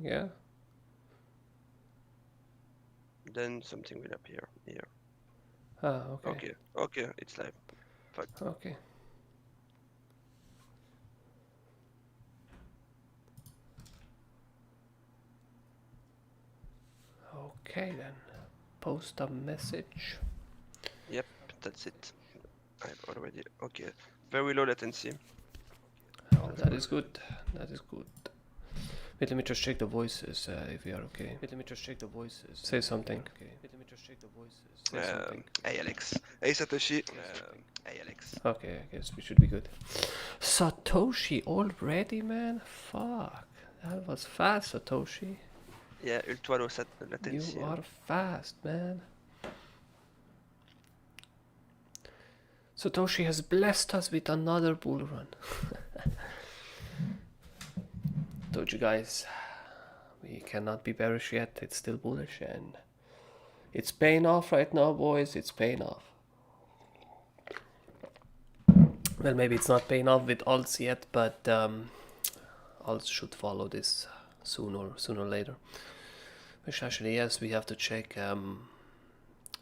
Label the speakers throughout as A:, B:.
A: Yeah.
B: Then something will appear here.
A: Ah, okay.
B: Okay, it's live. Fuck.
A: Okay. Okay then. Post a message.
B: Yep, that's it. I've already. Okay, very low latency.
A: Oh, that is good. That is good. Wait, let me just check the voices if we are okay. Wait, let me just check the voices. Say something. Okay. Wait, let me just check the voices. Say something.
B: Hey Alex. Hey Satoshi. Hey Alex.
A: Okay, I guess we should be good. Satoshi already, man? Fuck. That was fast, Satoshi.
B: Yeah, ultra low latency.
A: You are fast, man. Satoshi has blessed us with another bull run. Told you guys, we cannot be bearish yet. It's still bullish and it's paying off right now, boys. It's paying off. Well, maybe it's not paying off with alts yet, but alts should follow this sooner or later. Which actually, yes, we have to check.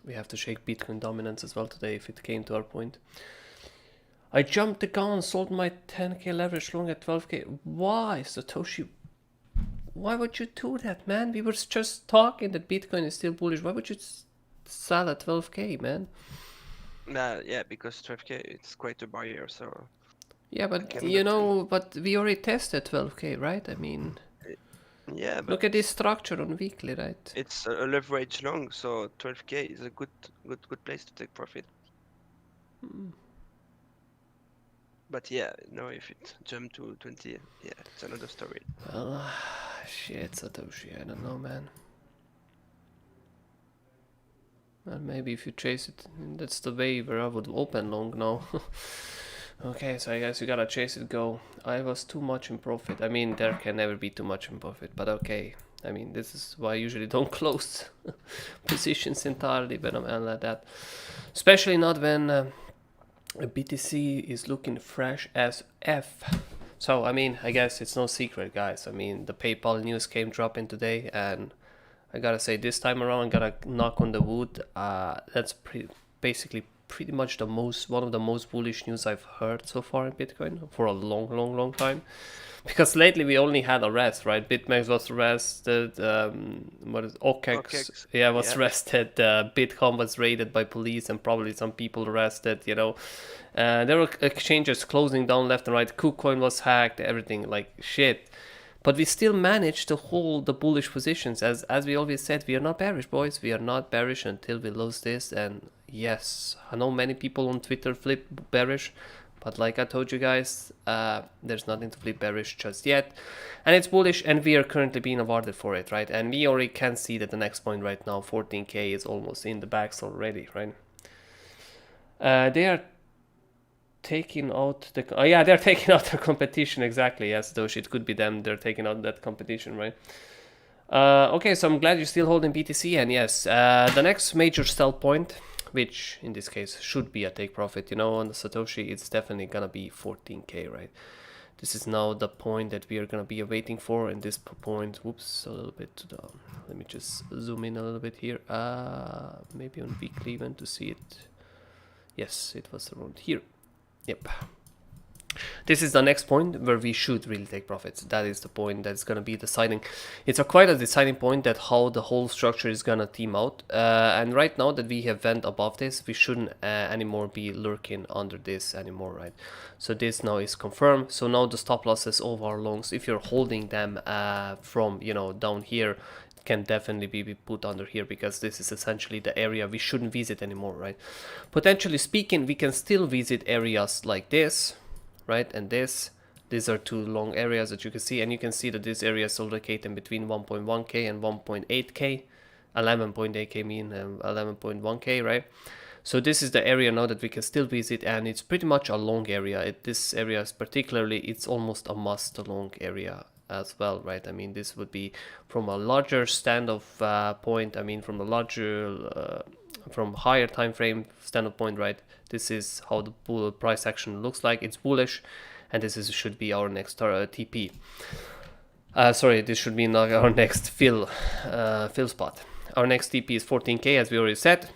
A: We have to check Bitcoin dominance as well today if it came to our point. I jumped the gun, sold my 10k leverage long at 12k. Why, Satoshi? Why would you do that, man? We were just talking that Bitcoin is still bullish. Why would you sell at 12k, man?
B: Yeah, because 12k it's quite a barrier, so.
A: Yeah, but you know, but we already tested 12k, right? I mean,
B: yeah, but
A: look at this structure on weekly, right?
B: It's a leverage long, so 12k is a good place to take profit. But yeah, no, if it jumped to 20, yeah, it's another story.
A: Well, shit, Satoshi, I don't know, man. Well, maybe if you chase it, that's the way where I would open long now. Okay, so I guess you gotta chase it, go. I was too much in profit. I mean, there can never be too much in profit, but okay. I mean, this is why I usually don't close positions entirely when I'm like that. Especially not when a BTC is looking fresh as F. So, I mean, I guess it's no secret, guys. I mean, the PayPal news came dropping today, and I gotta say, this time around, I gotta knock on the wood. That's basically pretty much one of the most bullish news I've heard so far in Bitcoin for a long time. Because lately we only had arrests, right? BitMEX was arrested, OKEX, was arrested, Bitcoin was raided by police and probably some people arrested, you know. There were exchanges closing down left and right, KuCoin was hacked, everything, like shit. But we still managed to hold the bullish positions. As we always said, we are not bearish, boys. We are not bearish until we lose this. And yes, I know many people on Twitter flip bearish. But like I told you guys, there's nothing to flip bearish just yet. And it's bullish, and we are currently being awarded for it, right? And we already can see that the next point right now, 14k, is almost in the bags already, right? They are taking out the... Oh yeah, they're taking out the competition, exactly. Yes, though it could be them. They're taking out that competition, right? Okay, so I'm glad you're still holding BTC. And yes, the next major sell point, which in this case should be a take profit, you know, on the Satoshi, it's definitely gonna be 14k, right? This is now the point that we are gonna be waiting for, and this point, whoops, a little bit to the... Let me just zoom in a little bit here. Maybe on weekly event to see it. Yes, it was around here. Yep. This is the next point where we should really take profits. That is the point that's going to be deciding. It's quite a deciding point that how the whole structure is going to team out. And right now that we have went above this, we shouldn't anymore be lurking under this anymore, right? So this now is confirmed. So now the stop losses over our longs, if you're holding them from, you know, down here, can definitely be put under here, because this is essentially the area we shouldn't visit anymore, right? Potentially speaking, we can still visit areas like this, right? And these are two long areas that you can see, and you can see that this area is located between 1.1k and 1.8k, 11.8k mean 11.1k, right? So this is the area now that we can still visit, and it's pretty much a long area. This area is particularly, it's almost a must long area as well, right? I mean, this would be from a larger standoff point. I mean, from a larger, from higher time frame standoff point, right? This is how the bull price action looks like. It's bullish, and this should be our next TP. Sorry, this should be our next fill spot. Our next TP is 14k, as we already said.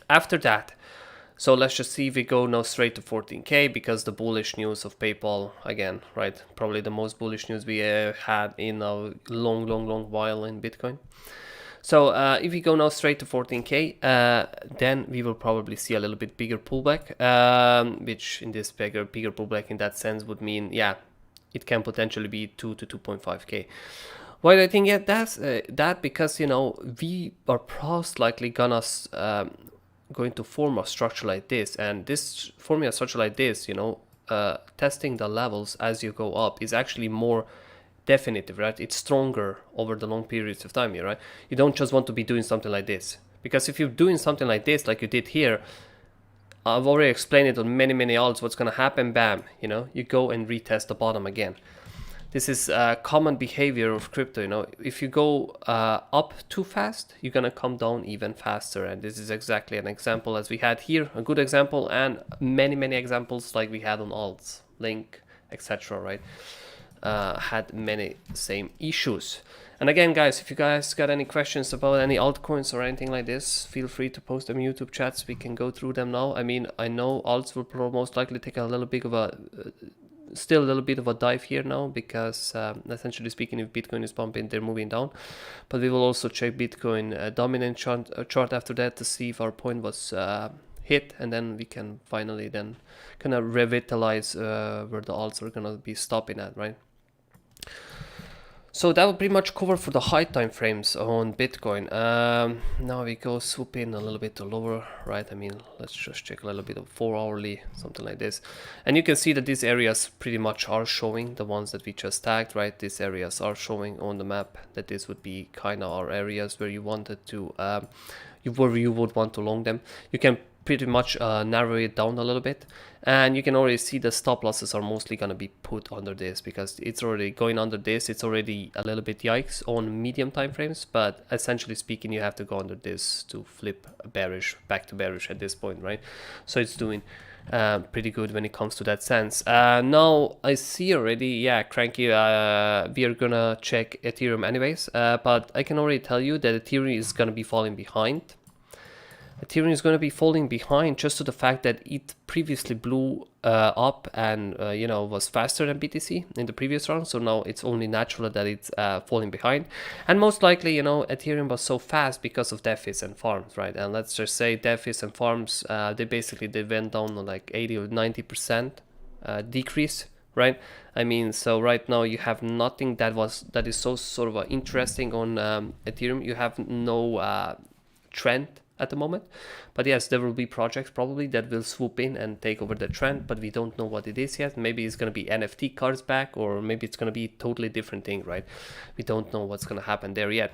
A: After that, so let's just see if we go now straight to 14k, because the bullish news of PayPal again, right? Probably the most bullish news we had in a long while in Bitcoin. So if we go now straight to 14k, then we will probably see a little bit bigger pullback, which in this bigger pullback in that sense would mean, yeah, it can potentially be 2 to 2.5k. Why do I think that's that? Because, you know, we are most likely gonna going to form a structure like this, and this forming a structure like this, you know, testing the levels as you go up is actually more definitive, right? It's stronger over the long periods of time here, right? You don't just want to be doing something like this, because if you're doing something like this, like you did here, I've already explained it on many alts, what's going to happen, bam, you know, you go and retest the bottom again. This is common behavior of crypto, you know. If you go up too fast, you're gonna come down even faster, and this is exactly an example as we had here, a good example, and many examples like we had on alts, Link, etc., right? Had many same issues. And again, guys, if you guys got any questions about any altcoins or anything like this, feel free to post them in YouTube chats. We can go through them now. I mean, I know alts will most likely take a little bit of a still a little bit of a dive here now, because essentially speaking, if Bitcoin is pumping, they're moving down. But we will also check Bitcoin dominant chart after that to see if our point was hit, and then we can finally then kind of revitalize where the alts are gonna be stopping at, right? So that will pretty much cover for the high time frames on Bitcoin. Now we go swoop in a little bit to lower, right? I mean, let's just check a little bit of 4 hourly, something like this. And you can see that these areas pretty much are showing, the ones that we just tagged, right? These areas are showing on the map that this would be kind of our areas where you wanted to, where you would want to long them. You can pretty much narrow it down a little bit, and you can already see the stop losses are mostly going to be put under this, because it's already going under this. It's already a little bit yikes on medium time frames, but essentially speaking, you have to go under this to flip bearish back to bearish at this point, right? So it's doing pretty good when it comes to that sense. Now I see already, yeah, Cranky, we are gonna check Ethereum anyways, but I can already tell you that Ethereum is gonna be falling behind. Ethereum is going to be falling behind just to the fact that it previously blew up and you know, was faster than BTC in the previous round. So now it's only natural that it's falling behind, and most likely, you know, Ethereum was so fast because of DeFis and farms, right? And let's just say DeFis and farms, they went down on like 80 or 90% decrease, right? I mean, so right now you have nothing that is so sort of interesting on Ethereum. You have no trend at the moment, but yes, there will be projects probably that will swoop in and take over the trend, but we don't know what it is yet. Maybe it's going to be NFT cards back, or maybe it's going to be a totally different thing, right? We don't know what's going to happen there yet.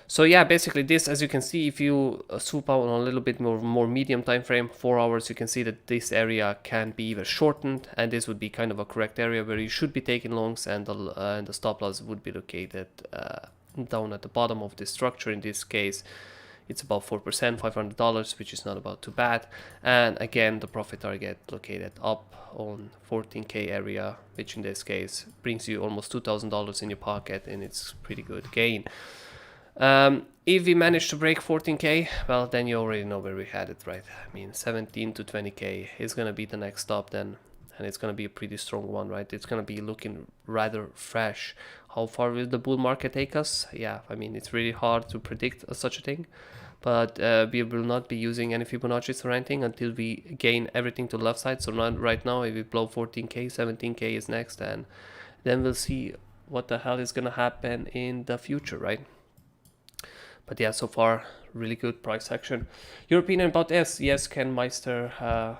A: So yeah, basically this, as you can see, if you swoop out on a little bit more medium time frame, 4 hours, you can see that this area can be even shortened, and this would be kind of a correct area where you should be taking longs, and the stop loss would be located down at the bottom of this structure. In this case, it's about 4%, $500, which is not about too bad. And again, the profit target located up on 14k area, which in this case brings you almost $2,000 in your pocket, and it's pretty good gain. If we manage to break 14k, well, then you already know where we had it, right? I mean, 17 to 20k is gonna be the next stop then, and it's gonna be a pretty strong one, right? It's gonna be looking rather fresh. How far will the bull market take us? Yeah, I mean, it's really hard to predict such a thing, but we will not be using any Fibonacci's or anything until we gain everything to the left side. So not right now, if we blow 14k, 17k is next, and then we'll see what the hell is gonna happen in the future, right? But yeah, so far, really good price action. Your opinion about this? Yes, Ken Meister,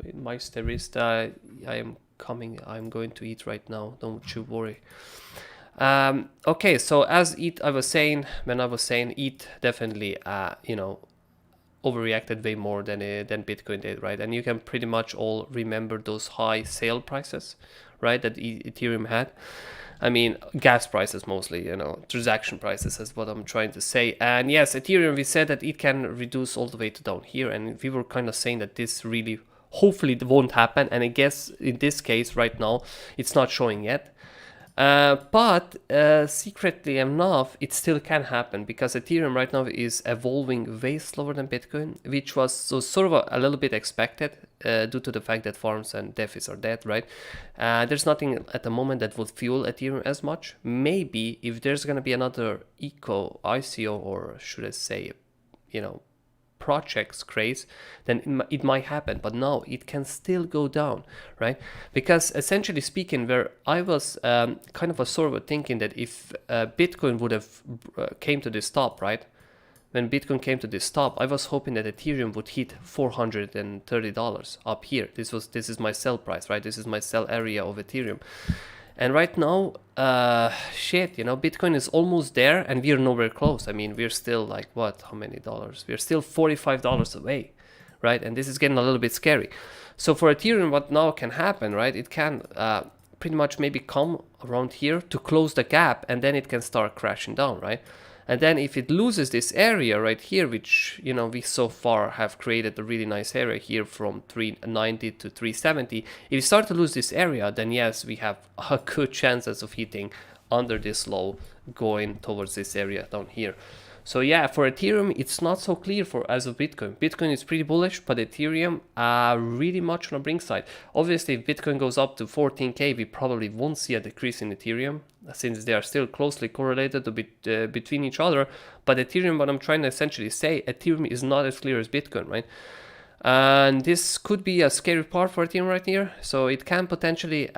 A: Meisterist, I am coming. I'm going to eat right now. Don't you worry. Okay, so as ETH, when I was saying ETH definitely, you know, overreacted way more than Bitcoin did, right? And you can pretty much all remember those high sale prices, right, that Ethereum had. I mean, gas prices mostly, you know, transaction prices is what I'm trying to say. And yes, Ethereum, we said that it can reduce all the way to down here, and we were kind of saying that this really, hopefully, it won't happen. And I guess in this case right now, it's not showing yet. But secretly enough, it still can happen because Ethereum right now is evolving way slower than Bitcoin, which was so sort of a little bit expected due to the fact that farms and DeFis are dead, right? There's nothing at the moment that would fuel Ethereum as much. Maybe if there's going to be another ICO, or should I say, projects craze, then it might happen. But no, it can still go down, right? Because essentially speaking, where I was kind of a sort of thinking that if Bitcoin would have came to this stop, right? When Bitcoin came to this stop, I was hoping that Ethereum would hit $430 up here. This is my sell price, right? This is my sell area of Ethereum. And right now, Bitcoin is almost there and we're nowhere close. I mean, we're still like, how many dollars? We're still $45 away, right? And this is getting a little bit scary. So for Ethereum, what now can happen, right? It can pretty much maybe come around here to close the gap, and then it can start crashing down, right? And then if it loses this area right here, which, we so far have created a really nice area here from 390 to 370. If you start to lose this area, then yes, we have a good chances of hitting under this low going towards this area down here. So yeah, for Ethereum, it's not so clear as of Bitcoin. Bitcoin is pretty bullish, but Ethereum really much on the brink side. Obviously, if Bitcoin goes up to 14K, we probably won't see a decrease in Ethereum, since they are still closely correlated between each other. But Ethereum, what I'm trying to essentially say, Ethereum is not as clear as Bitcoin, right? And this could be a scary part for Ethereum right here. So it can potentially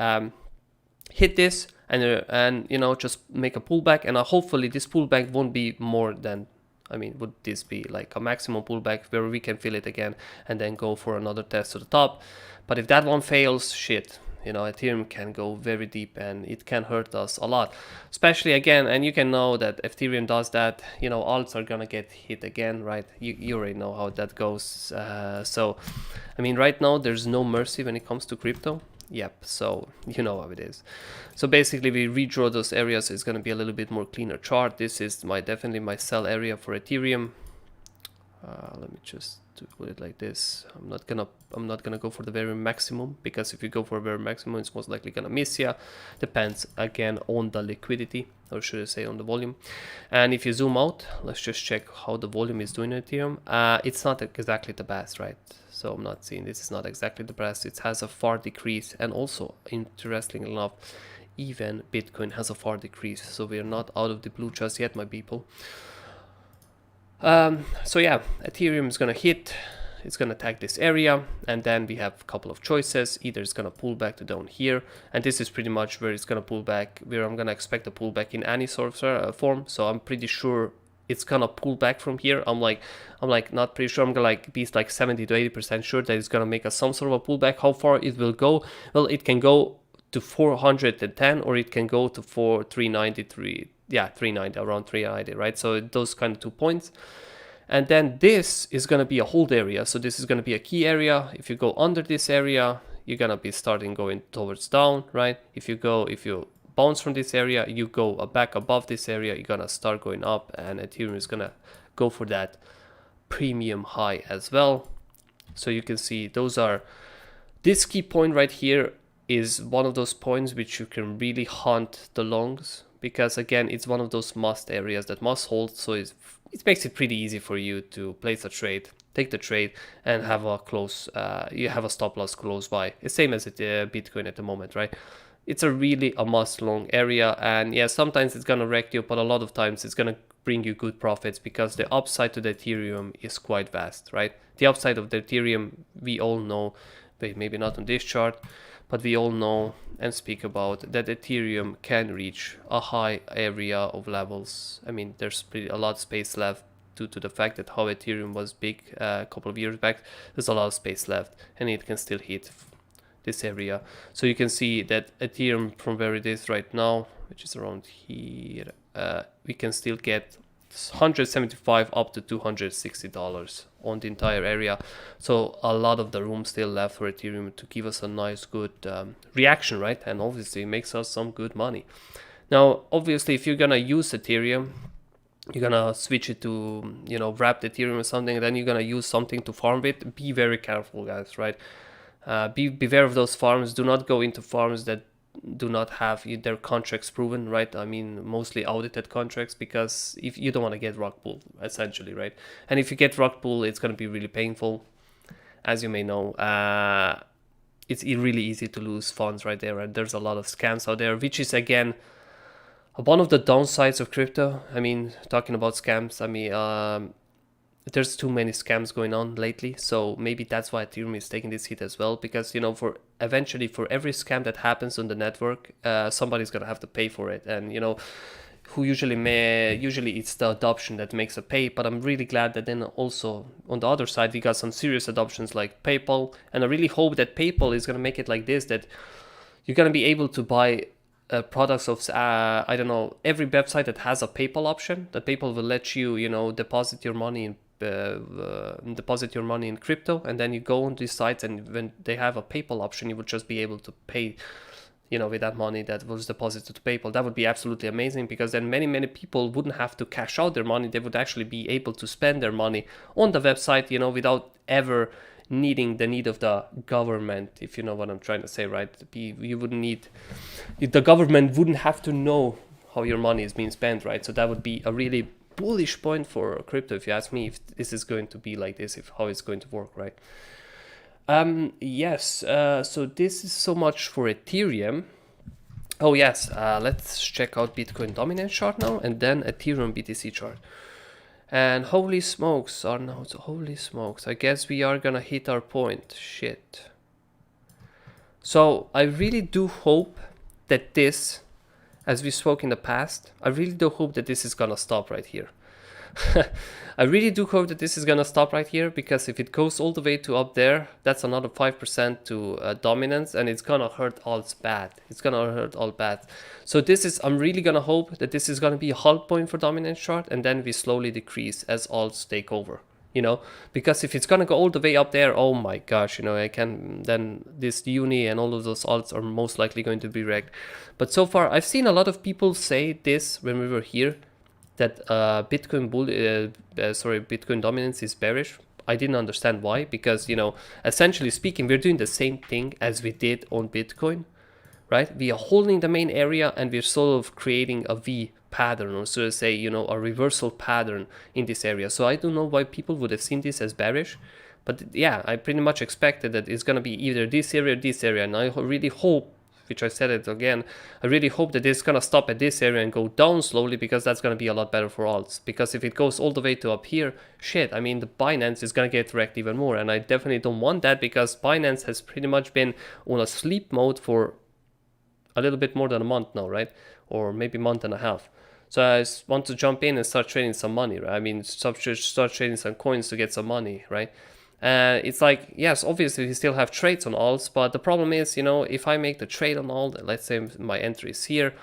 A: hit this and just make a pullback, and hopefully this pullback won't be more than, would this be like a maximum pullback where we can fill it again and then go for another test to the top? But if that one fails, shit, Ethereum can go very deep and it can hurt us a lot, especially again. And you can know that if Ethereum does that, alts are gonna get hit again, right? You already know how that goes. So right now there's no mercy when it comes to crypto. Yep, so you know how it is. So basically we redraw those areas. It's going to be a little bit more cleaner chart. This is definitely my sell area for Ethereum. Let me just put it like this. I'm not gonna go for the very maximum, because if you go for a very maximum, it's most likely gonna miss you. Depends again on the liquidity, or should I say on the volume. And if you zoom out, let's just check how the volume is doing in Ethereum. It's not exactly the best, right? So I'm not seeing this is not exactly the best. It has a far decrease, and also interestingly enough, even Bitcoin has a far decrease. So we're not out of the blue just yet, my people. So yeah, Ethereum is gonna hit, it's gonna tag this area, and then we have a couple of choices. Either it's gonna pull back to down here, and this is pretty much where it's gonna pull back, where I'm gonna expect a pullback in any sort of form. So I'm pretty sure it's gonna pull back from here. I'm like not pretty sure. I'm gonna be like 70 to 80% sure that it's gonna make some sort of a pullback. How far it will go? Well, it can go to 410, or it can go to 393. Yeah, 390, around 390, right? So those kind of 2 points. And then this is going to be a hold area. So this is going to be a key area. If you go under this area, you're going to be starting going towards down, right? If you bounce from this area, you go back above this area, you're going to start going up, and Ethereum is going to go for that premium high as well. So you can see this key point right here is one of those points which you can really hunt the longs, because again, it's one of those must areas that must hold. So it makes it pretty easy for you to place a trade, take the trade, and have you have a stop loss close by. It's same as Bitcoin at the moment, right? It's really a must long area, and yeah, sometimes it's gonna wreck you, but a lot of times it's gonna bring you good profits, because the upside to the Ethereum is quite vast, right? The upside of the Ethereum, we all know, but maybe not on this chart, but we all know and speak about that Ethereum can reach a high area of levels. There's a lot of space left due to the fact that how Ethereum was big a couple of years back. There's a lot of space left, and it can still hit this area. So you can see that Ethereum, from where it is right now, which is around here, we can still get $175 up to $260 on the entire area. So a lot of the room still left for Ethereum to give us a nice good reaction, right? And obviously it makes us some good money. Now obviously, if you're gonna use Ethereum, you're gonna switch it to wrapped Ethereum or something, then you're gonna use something to farm with. Be very careful, guys, right? Beware of those farms. Do not go into farms that do not have their contracts proven, right? I mean, mostly audited contracts, because if you don't want to get rug pulled, essentially, right? And if you get rug pulled, it's going to be really painful, as you may know. It's really easy to lose funds right there, and there's a lot of scams out there, which is again one of the downsides of crypto. I mean, talking about scams, I mean, there's too many scams going on lately, so maybe that's why Ethereum is taking this hit as well, because, you know, for eventually for every scam that happens on the network, somebody's gonna have to pay for it. And, you know, who usually it's the adoption that makes a pay. But I'm really glad that then also on the other side we got some serious adoptions like PayPal, and I really hope that PayPal is gonna make it like this, that you're gonna be able to buy products of I don't know, every website that has a PayPal option, that PayPal will let you, you know, deposit your money in crypto, and then you go on these sites, and when they have a PayPal option, you would just be able to pay, you know, with that money that was deposited to PayPal. That would be absolutely amazing, because then many people wouldn't have to cash out their money. They would actually be able to spend their money on the website, you know, without ever needing the need of the government, if you know what I'm trying to say, right? You wouldn't need, the government wouldn't have to know how your money is being spent, right? So that would be a really bullish point for crypto, if you ask me, if this is going to be like this, if how it's going to work, right? Yes, so this is so much for Ethereum. Oh yes, let's check out Bitcoin dominance chart now, and then Ethereum BTC chart. And holy smokes, Arnaud, holy smokes, I guess we are gonna hit our point. Shit. So I really do hope that this, as we spoke in the past, I really do hope that this is gonna stop right here. I really do hope that this is gonna stop right here, because if it goes all the way to up there, that's another 5% to dominance, and it's gonna hurt alts bad. It's gonna hurt all bad. So this is, I'm really gonna hope that this is gonna be a halt point for dominance chart, and then we slowly decrease as alts take over. You know, because if it's gonna go all the way up there, oh my gosh, you know, then this uni and all of those alts are most likely going to be wrecked. But so far, I've seen a lot of people say this when we were here, that Bitcoin dominance is bearish. I didn't understand why, because, you know, essentially speaking, we're doing the same thing as we did on Bitcoin, right? We are holding the main area, and we're sort of creating a V pattern, or so to say, you know, a reversal pattern in this area. So I don't know why people would have seen this as bearish, but yeah, I pretty much expected that it's going to be either this area or this area. And I really hope, which I said it again, I really hope that it's going to stop at this area and go down slowly, because that's going to be a lot better for alts. Because if it goes all the way to up here, shit, I mean, the Binance is going to get wrecked even more, and I definitely don't want that, because Binance has pretty much been on a sleep mode for a little bit more than a month now, right? Or maybe a month and a half. So I want to jump in and start trading some money, right? I mean, start trading some coins to get some money, right? It's like, yes, obviously we still have trades on alts, but the problem is, you know, if I make the trade on alt, let's say my entry is here,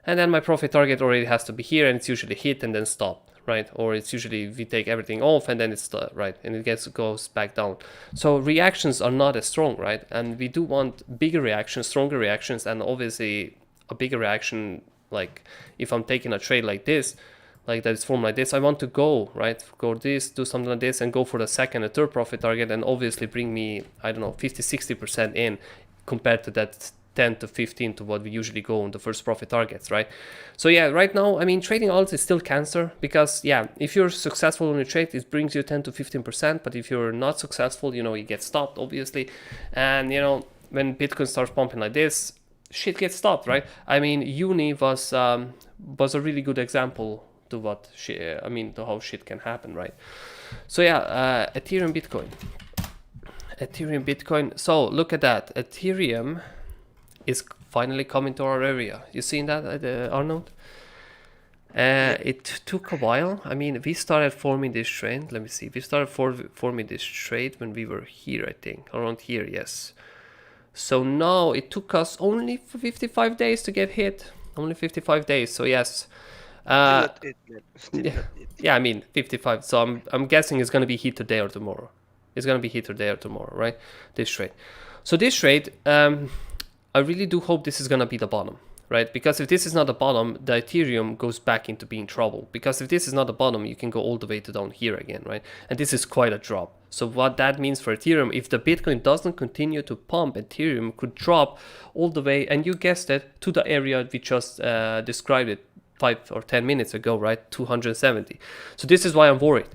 A: and then my profit target already has to be here, and it's usually hit and then stop, right? Or it's usually we take everything off and then it's right, and it goes back down. So reactions are not as strong, right? And we do want bigger reactions, stronger reactions, and obviously a bigger reaction. Like if I'm taking a trade like this, like that is formed like this, I want to go, right? Go this, do something like this, and go for the second and third profit target, and obviously bring me, I don't know, 50-60% in, compared to that 10 to 15 to what we usually go on the first profit targets, right? So yeah, right now, I mean, trading alts is still cancer, because yeah, if you're successful on your trade, it brings you 10 to 15%, but if you're not successful, you know, you get stopped, obviously. And you know, when Bitcoin starts pumping like this, shit gets stopped, right? I mean, uni was a really good example to what to how shit can happen, right? So yeah, Ethereum Bitcoin. So look at that, Ethereum is finally coming to our area. You seen that, Arnaud? It took a while. I mean, we started forming this trade. Let me see. We started forming this trade when we were here, I think, around here. Yes. So now it took us only 55 days to get hit. Only 55 days. So yes.
B: Still not it.
A: Yeah, I mean 55. So I'm guessing it's gonna be hit today or tomorrow. It's gonna be hit today or tomorrow, right? This trade. So this trade, I really do hope this is gonna be the bottom. right? Because if this is not the bottom, the Ethereum goes back into being trouble. Because if this is not the bottom, you can go all the way to down here again, right? And this is quite a drop. So what that means for Ethereum, if the Bitcoin doesn't continue to pump, Ethereum could drop all the way, and you guessed it, to the area we just described it 5 or 10 minutes ago, right? 270. So this is why I'm worried.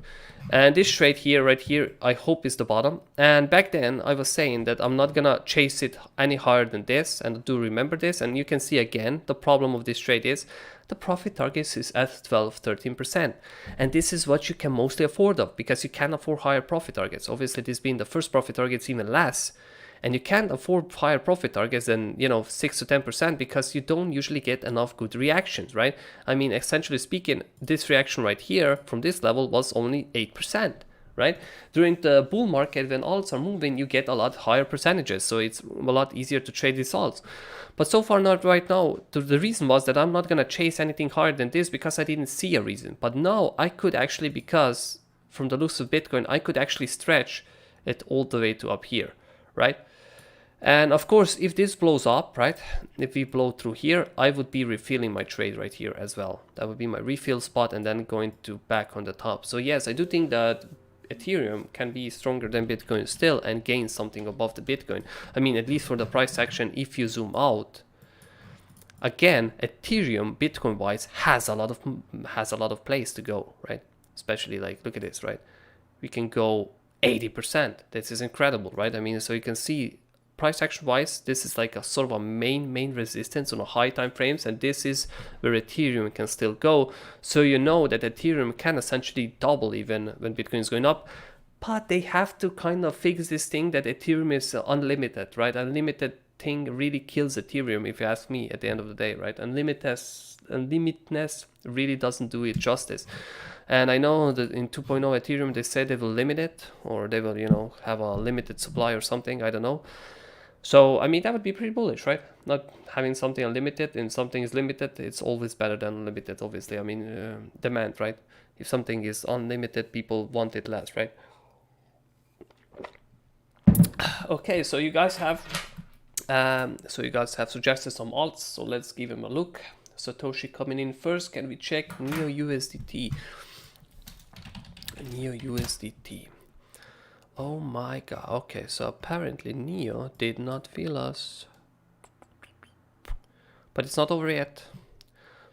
A: And this trade here, right here, I hope is the bottom. And back then I was saying that I'm not gonna chase it any higher than this, and do remember this. And you can see again, the problem of this trade is the profit target is at 12-13%. And this is what you can mostly afford of, because you can afford higher profit targets. Obviously this being the first profit targets even less. And you can't afford higher profit targets than, 6 to 10%, because you don't usually get enough good reactions, right? I mean, essentially speaking, this reaction right here from this level was only 8%, right? During the bull market, when alts are moving, you get a lot higher percentages. So it's a lot easier to trade these alts. But so far, not right now. The reason was that I'm not going to chase anything higher than this, because I didn't see a reason. But now I could actually, because from the looks of Bitcoin, I could actually stretch it all the way to up here, right? And of course, if this blows up, right, if we blow through here, I would be refilling my trade right here as well. That would be my refill spot, and then going to back on the top. So yes, I do think that Ethereum can be stronger than Bitcoin still and gain something above the Bitcoin. I mean, at least for the price action, if you zoom out, again, Ethereum, Bitcoin wise, has a lot of place to go, right? Especially like, look at this, right? We can go 80%. This is incredible, right? I mean, so you can see, price action wise, this is like a sort of a main resistance on a high time frames, and this is where Ethereum can still go. So you know that Ethereum can essentially double even when Bitcoin is going up, but they have to kind of fix this thing that Ethereum is unlimited, right? Unlimited thing really kills Ethereum, if you ask me, at the end of the day, right? Unlimitedness really doesn't do it justice. And I know that in 2.0 Ethereum, they said they will limit it, or they will, have a limited supply or something, I don't know. So, I mean, that would be pretty bullish, right? Not having something unlimited, and something is limited, it's always better than unlimited, obviously. I mean, demand, right? If something is unlimited, people want it less, right? Okay, so you guys have suggested some alts, so let's give them a look. Satoshi coming in first. Can we check Neo USDT? Oh my god. Okay, so apparently Neo did not feel us, but it's not over yet.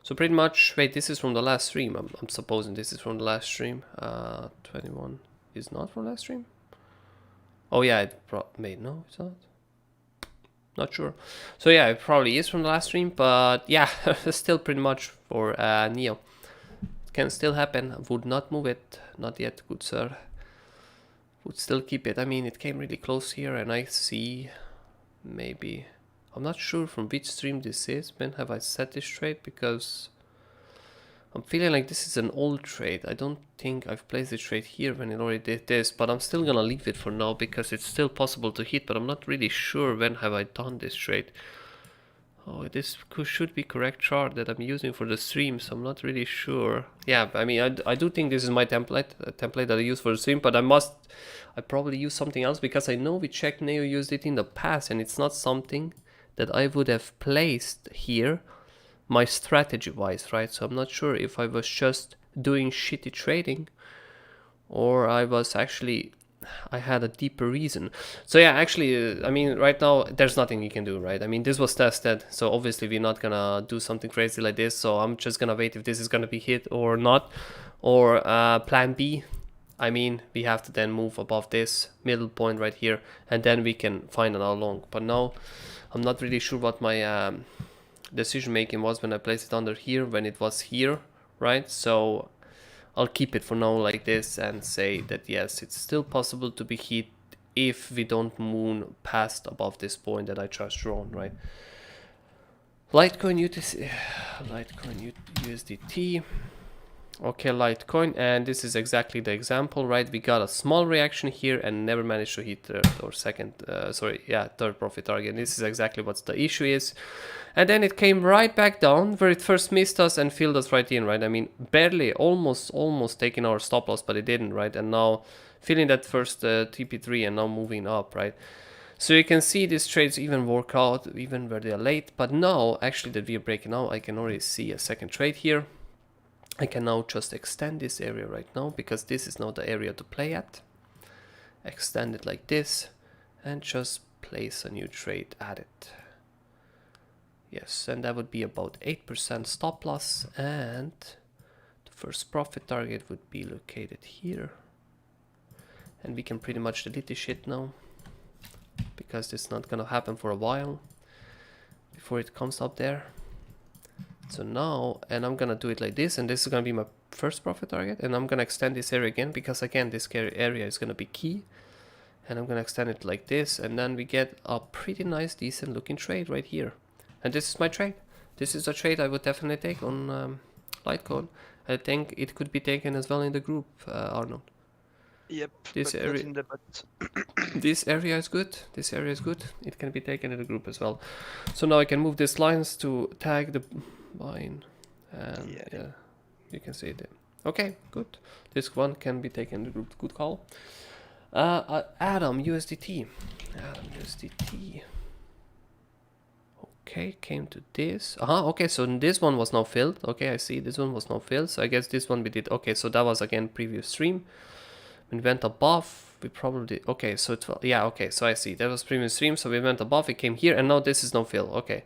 A: So pretty much, wait, this is from the last stream. I'm supposing this is from the last stream. 21 is not from last stream. Oh yeah, no, it's not. Not sure. So yeah, it probably is from the last stream, but yeah, still pretty much for Neo. It can still happen. Would not move it. Not yet, good sir. Would still keep it. I mean, it came really close here, and I see maybe, I'm not sure from which stream this is. When have I set this trade? Because I'm feeling like this is an old trade. I don't think I've placed the trade here when it already did this, but I'm still gonna leave it for now because it's still possible to hit, but I'm not really sure when have I done this trade. Oh, this should be correct chart that I'm using for the stream, so I'm not really sure. Yeah, I mean, I do think this is my template, a template that I use for the stream, but I probably use something else, because I know we checked Neo USDT in the past, and it's not something that I would have placed here, my strategy wise, right? So I'm not sure if I was just doing shitty trading, or I had a deeper reason. So yeah, actually, I mean, right now there's nothing you can do, right? I mean, this was tested, so obviously we're not gonna do something crazy like this. So I'm just gonna wait if this is gonna be hit or not. Or plan B, I mean, we have to then move above this middle point right here, and then we can find another long. But now I'm not really sure what my decision making was when I placed it under here, when it was here, right? So I'll keep it for now like this and say that yes, it's still possible to be hit if we don't move past above this point that I just drawn, right? Litecoin USDT. Okay, Litecoin, and this is exactly the example, right? We got a small reaction here and never managed to hit third profit target. This is exactly what the issue is. And then it came right back down where it first missed us and filled us right in, right? I mean, barely, almost taking our stop loss, but it didn't, right? And now filling that first TP3 and now moving up, right? So you can see these trades even work out even where they are late. But now, actually that we are breaking out, I can already see a second trade here. I can now just extend this area right now because this is now the area to play at. Extend it like this and just place a new trade at it. Yes, and that would be about 8% stop loss, and the first profit target would be located here. And we can pretty much delete this shit now because it's not gonna happen for a while before it comes up there. So now, and I'm gonna do it like this, and this is gonna be my first profit target, and I'm gonna extend this area again because again this area is gonna be key. And I'm gonna extend it like this, and then we get a pretty nice decent looking trade right here. And this is my trade. This is a trade I would definitely take on Litecoin. I think it could be taken as well in the group, Arnaud.
B: Yep.
A: This
B: but
A: area,
B: not in the bot.
A: this area is good. This area is good. It can be taken in the group as well. So now I can move these lines to tag the buying, and yeah, you can see it. Okay, good. This one can be taken in the group. Good call. Adam USDT. Okay, came to this. Okay, so this one was now filled. Okay, I see this one was now filled. So I guess this one we did. Okay, so that was again previous stream. We went above. We probably okay. So yeah, okay. So I see that was previous stream. So we went above. It came here, and now this is now filled. Okay,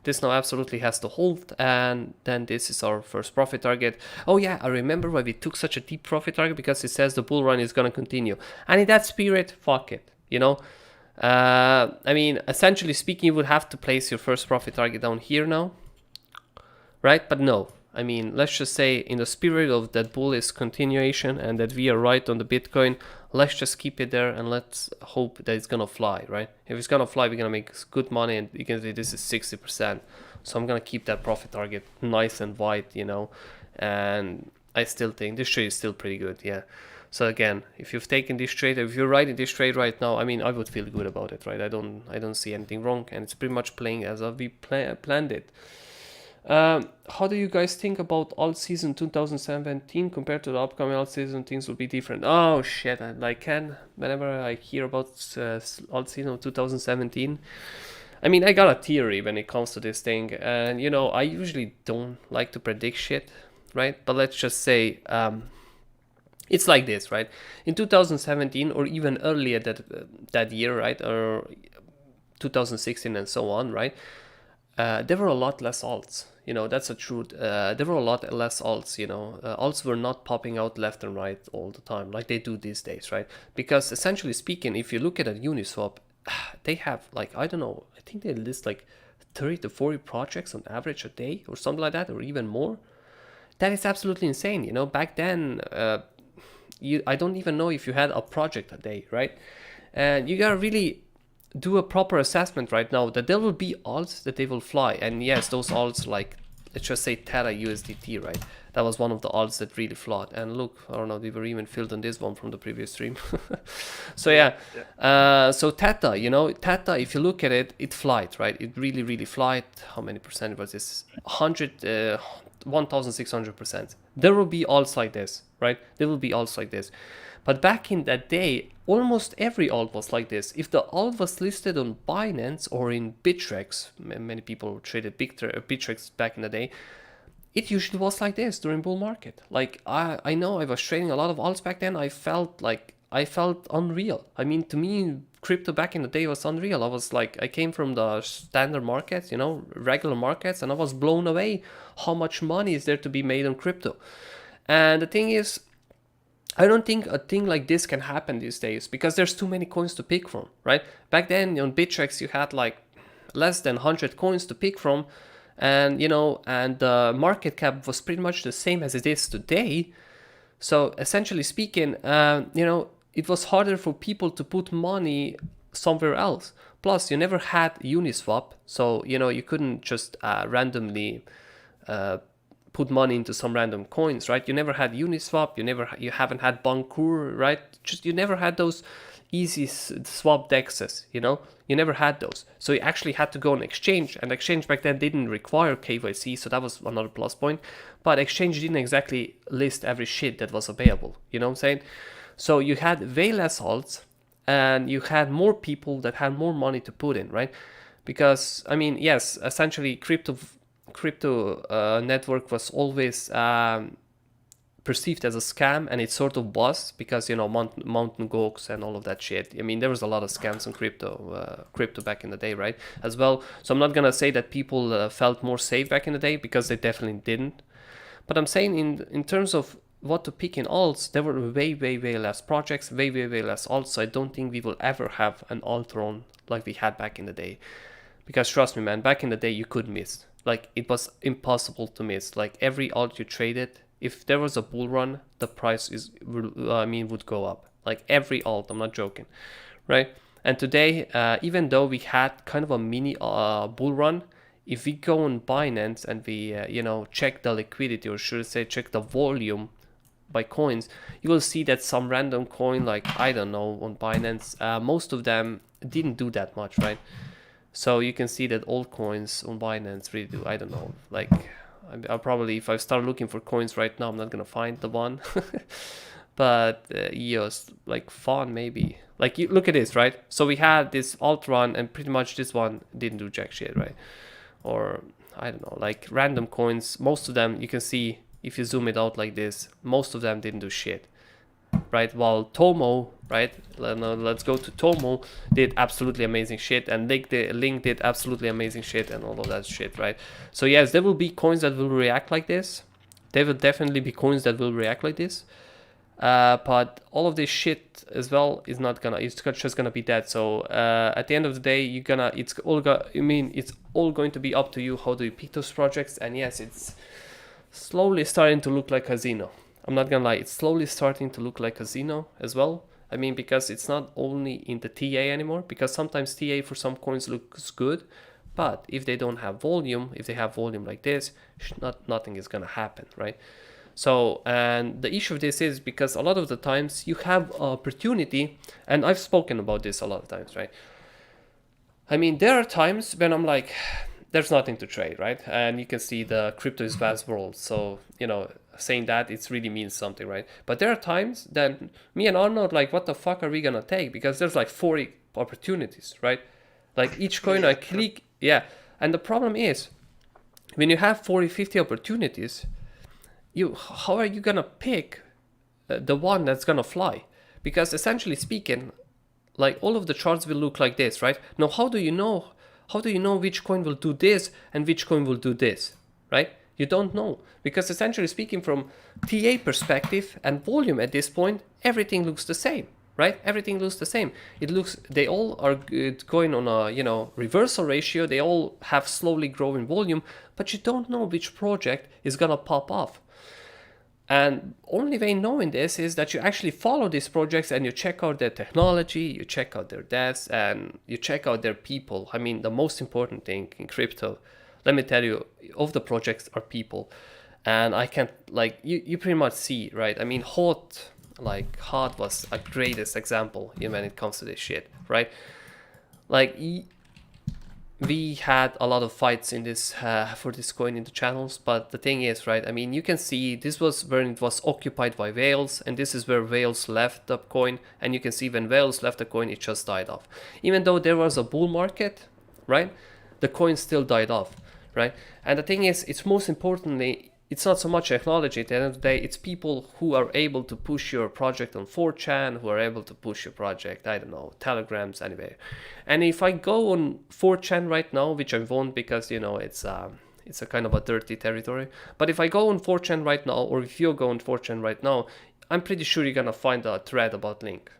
A: this now absolutely has to hold, and then this is our first profit target. Oh yeah, I remember why we took such a deep profit target, because it says the bull run is gonna continue, and in that spirit, fuck it, you know. I mean, essentially speaking, you would have to place your first profit target down here now, right? But no, I mean, let's just say in the spirit of that bullish continuation and that we are right on the Bitcoin, let's just keep it there and let's hope that it's gonna fly, right? If it's gonna fly, we're gonna make good money, and you can see this is 60%. So I'm gonna keep that profit target nice and wide, you know, and I still think this trade is still pretty good, yeah. So again, if you've taken this trade, if you're right in this trade right now, I mean, I would feel good about it, right? I don't see anything wrong, and it's pretty much playing as we planned it. How do you guys think about alt season 2017 compared to the upcoming alt season? Things will be different. Oh shit! Whenever I hear about alt season of 2017, I mean, I got a theory when it comes to this thing, and you know, I usually don't like to predict shit, right? But let's just say, it's like this, right? In 2017 or even earlier that year, right, or 2016 and so on, right? There were a lot less alts, you know, that's the truth. There were a lot less alts, you know. Alts were not popping out left and right all the time like they do these days, right? Because essentially speaking, if you look at a Uniswap, they have like, I don't know, I think they list like 30 to 40 projects on average a day or something like that, or even more. That is absolutely insane, you know. Back then, I don't even know if you had a project a day, right? And you gotta really do a proper assessment right now that there will be alts that they will fly. And yes, those alts, like, let's just say Terra USDT, right? That was one of the alts that really flawed. And look, I don't know, they were even filled on this one from the previous stream. So yeah. So Theta, you know, Theta, if you look at it, it flied, right? It really, really flied. How many percent was this? 1,600%. There will be alts like this, right? There will be alts like this. But back in that day, almost every alt was like this. If the alt was listed on Binance or in Bittrex, many people traded Bittrex back in the day, it usually was like this during bull market. Like, I know I was trading a lot of alts back then. I felt unreal. I mean, to me, crypto back in the day was unreal. I was like, I came from the standard markets, you know, regular markets, and I was blown away how much money is there to be made on crypto. And the thing is, I don't think a thing like this can happen these days because there's too many coins to pick from, right? Back then on Bittrex, you had like less than 100 coins to pick from, and you know, and the market cap was pretty much the same as it is today. So essentially speaking, you know, it was harder for people to put money somewhere else. Plus, you never had Uniswap, so you know, you couldn't just randomly put money into some random coins, right? You never had Uniswap, you haven't had Bankur, right? You never had those easy swap dexes, you know? You never had those. So you actually had to go on exchange, and exchange back then didn't require KYC, so that was another plus point. But exchange didn't exactly list every shit that was available, you know what I'm saying? So you had way less alts, and you had more people that had more money to put in, right? Because I mean, yes, essentially crypto network was always perceived as a scam, and it sort of was, because, you know, mountain goats and all of that shit. I mean, there was a lot of scams on crypto back in the day, right, as well. So I'm not gonna say that people felt more safe back in the day, because they definitely didn't. But I'm saying in terms of what to pick in alts, there were way less projects, way less alts. So I don't think we will ever have an alt run like we had back in the day. Because trust me, man, back in the day you could miss. Like, it was impossible to miss. Like, every alt you traded, if there was a bull run, the price would go up. Like, every alt, I'm not joking, right? And today, even though we had kind of a mini bull run, if we go on Binance and we check the liquidity, or should I say check the volume by coins, you will see that some random coin, like, I don't know, on Binance, most of them didn't do that much, right? So you can see that altcoins on Binance really do, I don't know, like, I'll probably, if I start looking for coins right now, I'm not gonna find the one. But EOS, like Fawn maybe. Like, you look at this, right? So we had this alt run, and pretty much this one didn't do jack shit, right? Or I don't know, like random coins, most of them, you can see if you zoom it out like this, most of them didn't do shit, right? While Tomo, right, let's go to Tomo, did absolutely amazing shit, and Link did absolutely amazing shit, and all of that shit, right? So yes, there will be coins that will react like this. There will definitely be coins that will react like this. But all of this shit as well is not gonna, it's just gonna be dead. So at the end of the day, it's all going to be up to you. How do you pick those projects? And yes, it's slowly starting to look like casino. I'm not gonna lie, it's slowly starting to look like casino as well. I mean, because it's not only in the TA anymore, because sometimes TA for some coins looks good, but if they don't have volume, if they have volume like this, nothing is gonna happen, right? So, and the issue of this is because a lot of the times you have opportunity, and I've spoken about this a lot of times, right? I mean, there are times when I'm like, there's nothing to trade, right? And you can see the crypto is vast world. So, saying that, it really means something, right? But there are times that me and Arnaud, like, what the fuck are we gonna take? Because there's like 40 opportunities, right? Like, each coin I click, yeah. And the problem is, when you have 40, 50 opportunities, how are you gonna pick the one that's gonna fly? Because essentially speaking, like, all of the charts will look like this, right? Now, how do you know which coin will do this and which coin will do this, right? You don't know, because essentially speaking, from TA perspective and volume at this point, everything looks the same, right? Everything looks the same. They all are going on a reversal ratio. They all have slowly growing volume, but you don't know which project is gonna pop off. And only way knowing this is that you actually follow these projects and you check out their technology, you check out their devs, and you check out their people. I mean, the most important thing in crypto, let me tell you, of the projects are people. And I can't, like, you pretty much see, right? I mean, Hot was a greatest example when it comes to this shit, right? Like, we had a lot of fights in this for this coin in the channels, but the thing is, right, I mean, you can see this was when it was occupied by whales, and this is where whales left the coin, and you can see when whales left the coin, it just died off. Even though there was a bull market, right, the coin still died off, right? And the thing is, it's most importantly, it's not so much technology at the end of the day, it's people who are able to push your project on 4chan, who are able to push your project, I don't know, Telegrams, anyway. And if I go on 4chan right now, which I won't, because, it's a kind of a dirty territory, but if I go on 4chan right now, or if you go on 4chan right now, I'm pretty sure you're gonna find a thread about Link.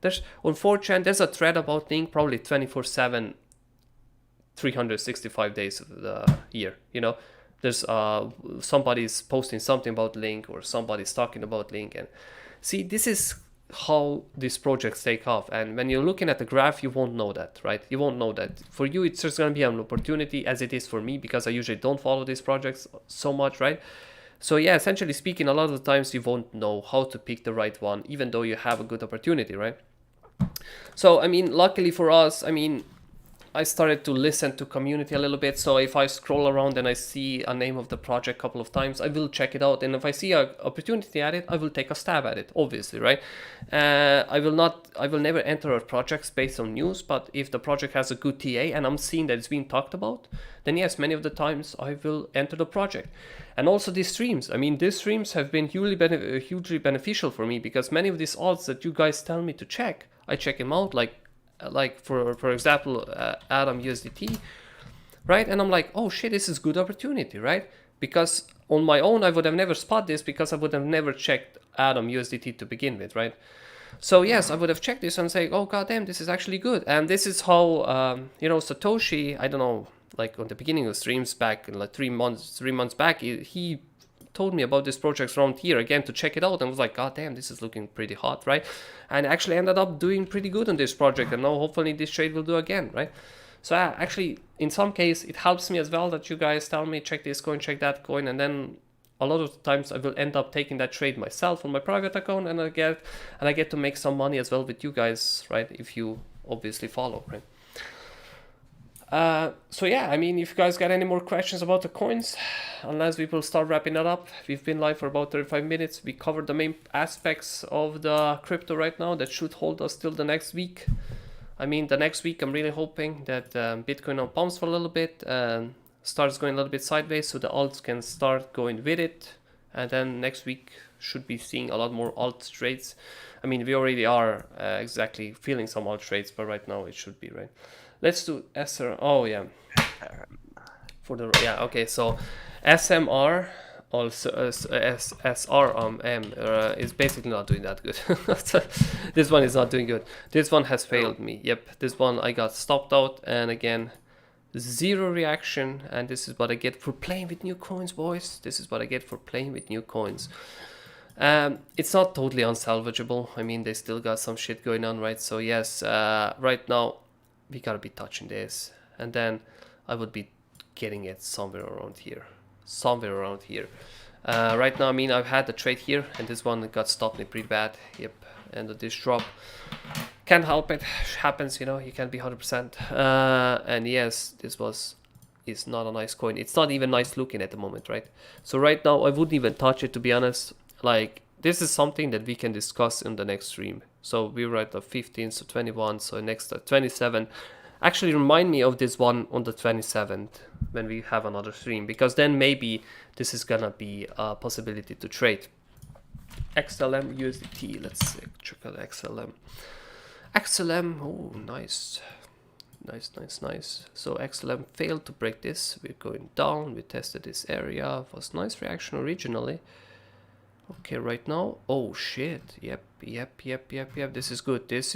A: On 4chan, there's a thread about Link probably 24/7, 365 days of the year, There's somebody's posting something about Link, or somebody's talking about Link, and see, this is how these projects take off. And when you're looking at the graph, you won't know that, right? You won't know that. For you, it's just going to be an opportunity, as it is for me, because I usually don't follow these projects so much, right? So yeah, essentially speaking, a lot of the times you won't know how to pick the right one, even though you have a good opportunity, right? So I mean, luckily for us, I mean, I started to listen to community a little bit. So if I scroll around and I see a name of the project a couple of times, I will check it out. And if I see an opportunity at it, I will take a stab at it, obviously, right? I will never enter a project based on news, but if the project has a good TA and I'm seeing that it's being talked about, then yes, many of the times I will enter the project. And also these streams. I mean, these streams have been hugely beneficial for me, because many of these odds that you guys tell me to check, I check them out, like for example, Atom USDT, right? And I'm like, oh shit, this is good opportunity, right? Because on my own, I would have never spot this, because I would have never checked Atom USDT to begin with, right? So yes, I would have checked this and say, oh goddamn, this is actually good. And this is how Satoshi, I don't know, like on the beginning of streams back like 3 months back, he told me about this project around here again to check it out, and was like, god damn, this is looking pretty hot, right? And actually ended up doing pretty good on this project, and now hopefully this trade will do again, right? So actually, in some case, it helps me as well that you guys tell me check this coin, check that coin, and then a lot of the times I will end up taking that trade myself on my private account, and I get to make some money as well with you guys, right? If you obviously follow, right? So yeah, I mean, if you guys got any more questions about the coins, unless we will start wrapping it up. We've been live for about 35 minutes. We covered the main aspects of the crypto right now that should hold us till the next week. I mean, the next week, I'm really hoping that Bitcoin now pumps for a little bit and starts going a little bit sideways, so the alts can start going with it. And then next week should be seeing a lot more alt trades. I mean, we already are exactly feeling some alt trades, but right now it should be, right? Let's do SR. Oh yeah, okay. So SMR also SRM is basically not doing that good. This one is not doing good. This one has failed me. Yep, this one I got stopped out, and again, zero reaction. And this is what I get for playing with new coins, boys. This is what I get for playing with new coins. It's not totally unsalvageable. I mean, they still got some shit going on, right? So yes, right now we gotta be touching this, and then I would be getting it somewhere around here. Right now, I mean, I've had the trade here, and this one got stopped me pretty bad. Yep, and this drop, can't help it, happens, you know, you can't be 100%. And yes, is not a nice coin. It's not even nice looking at the moment, right? So right now I wouldn't even touch it, to be honest. Like, this is something that we can discuss in the next stream. So we were at the 15th, so 21, so next 27. Actually, remind me of this one on the 27th when we have another stream, because then maybe this is gonna be a possibility to trade. XLM USDT, let's check out XLM. XLM, oh, nice. So XLM failed to break this. We're going down. We tested this area. It was nice reaction originally. Okay, right now, oh shit. Yep. This is good. This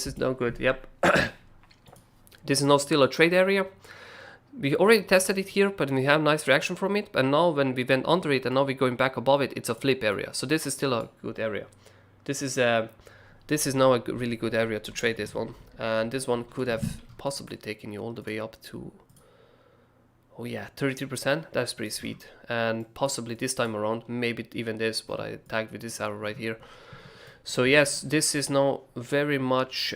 A: is no good. Yep. This is now still a trade area. We already tested it here, but we have nice reaction from it. And now when we went under it and now we're going back above it, it's a flip area. So this is still a good area. This is now a really good area to trade this one. And this one could have possibly taken you all the way up to, oh yeah, 33%. That's pretty sweet. And possibly this time around, maybe even this, what I tagged with this arrow right here. So yes, this is now very much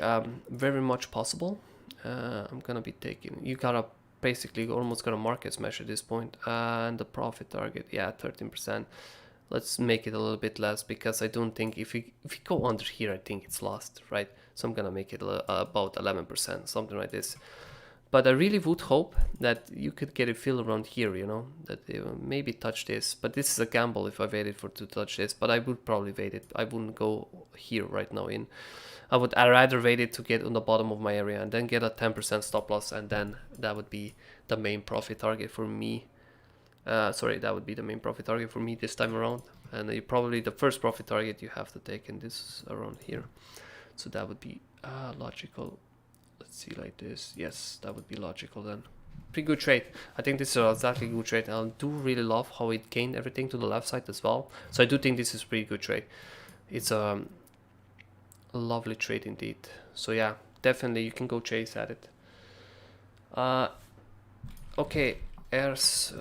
A: possible. I'm gonna be taking, you gotta basically almost got a market smash at this point. And the profit target, yeah, 13%. Let's make it a little bit less, because I don't think if we go under here, I think it's lost, right? So I'm gonna make it about 11%, something like this. But I really would hope that you could get a feel around here, you know, that they will maybe touch this. But this is a gamble if I waited to touch this, but I would probably wait it. I wouldn't go here right now in. I'd rather wait it to get on the bottom of my area and then get a 10% stop loss, and then that would be the main profit target for me. That would be the main profit target for me this time around. And probably the first profit target you have to take in this around here. So that would be logical. Let's see, like this. Yes, that would be logical then. Pretty good trade. I think this is exactly a good trade. I do really love how it gained everything to the left side as well. So I do think this is a pretty good trade. It's a lovely trade indeed. So yeah, definitely you can go chase at it. Okay. Airs,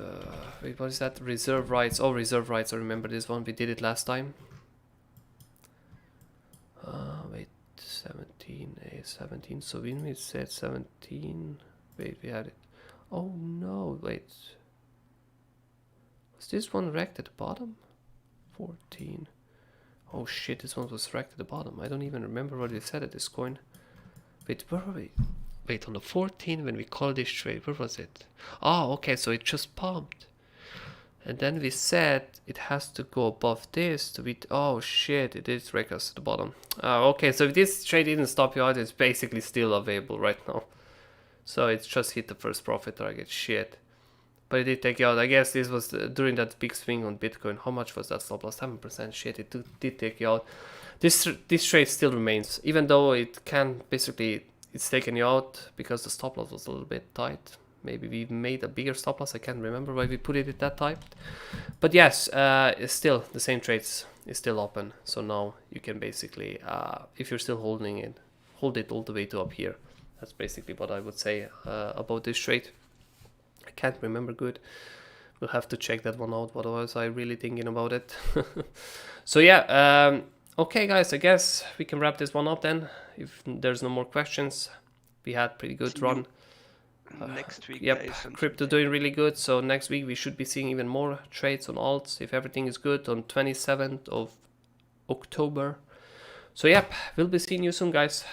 A: wait, what is that? Reserve rights. Oh, reserve rights. I remember this one. We did it last time. Wait, 17, Okay, 17. So when we said 17, wait, we had it. Oh no, wait. Was this one wrecked at the bottom? 14. Oh shit, this one was wrecked at the bottom. I don't even remember what we said at this coin. Wait, where were we? Wait, on the 14 when we called this trade, where was it? Oh, okay, so it just pumped. And then we said it has to go above this to be... Oh shit, it is wreck us at the bottom. Okay, so if this trade didn't stop you out, it's basically still available right now. So it's just hit the first profit target, shit. But it did take you out. I guess this was during that big swing on Bitcoin. How much was that stop loss? 7%. Shit, it did take you out. This trade still remains, even though it can basically, it's taken you out because the stop loss was a little bit tight. Maybe we made a bigger stop loss. I can't remember why we put it at that tight. But yes, it's still the same trades is still open. So now you can basically, if you're still holding it, hold it all the way to up here. That's basically what I would say about this trade. I can't remember good. We'll have to check that one out. What was I really thinking about it? So yeah, okay guys, I guess we can wrap this one up then. If there's no more questions, we had pretty good run.
B: Next week,
A: yep,
B: guys,
A: crypto doing really good. So next week we should be seeing even more trades on alts if everything is good on 27th of October. So yep, we'll be seeing you soon, guys.